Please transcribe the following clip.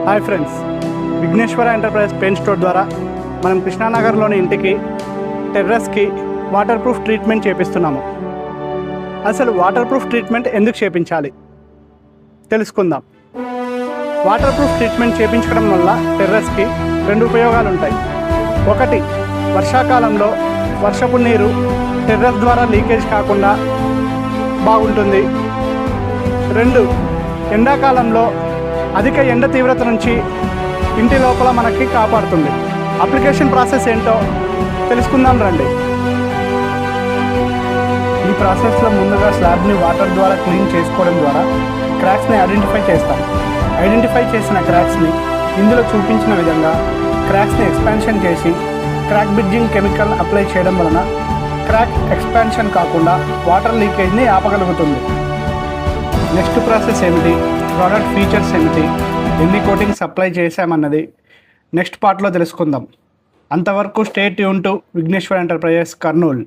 Hi friends, Vighneshwara enterprise paint store ద్వారా మనం కృష్ణానగర్లోని ఇంటికి టెర్రస్కి వాటర్ ప్రూఫ్ ట్రీట్మెంట్ చేపిస్తున్నాము. అసలు వాటర్ ప్రూఫ్ ట్రీట్మెంట్ ఎందుకు చేపించాలి తెలుసుకుందాం. వాటర్ ప్రూఫ్ ట్రీట్మెంట్ చేయించడం వల్ల టెర్రస్కి 2 ఉపయోగాలు ఉంటాయి. ఒకటి, వర్షాకాలంలో వర్షపు నీరు టెర్రస్ ద్వారా లీకేజ్ కాకుండా బాగుంటుంది. 2, ఎండాకాలంలో అధిక ఎండ తీవ్రత నుంచి ఇంటి లోపల మనకి కాపాడుతుంది. అప్లికేషన్ ప్రాసెస్ ఏంటో తెలుసుకుందాం రండి. ఈ ప్రాసెస్లో ముందుగా స్లాబ్ని వాటర్ ద్వారా క్లీన్ చేసుకోవడం ద్వారా క్రాక్స్ని ఐడెంటిఫై చేస్తాం. ఐడెంటిఫై చేసిన క్రాక్స్ని ఇందులో చూపించిన విధంగా క్రాక్స్ని ఎక్స్పాన్షన్ చేసి క్రాక్ బ్రిడ్జింగ్ కెమికల్ అప్లై చేయడం వలన క్రాక్ ఎక్స్పాన్షన్ కాకుండా వాటర్ లీకేజ్ని ఆపగలుగుతుంది. నెక్స్ట్ ప్రాసెస్ ఏమిటి, ప్రోడక్ట్ ఫీచర్స్ ఏమిటి, ఎన్ని కోటింగ్స్ అప్లై చేశామన్నది నెక్స్ట్ పార్ట్లో తెలుసుకుందాం. అంతవరకు stay tune to Vighneshwara enterprises Kurnool.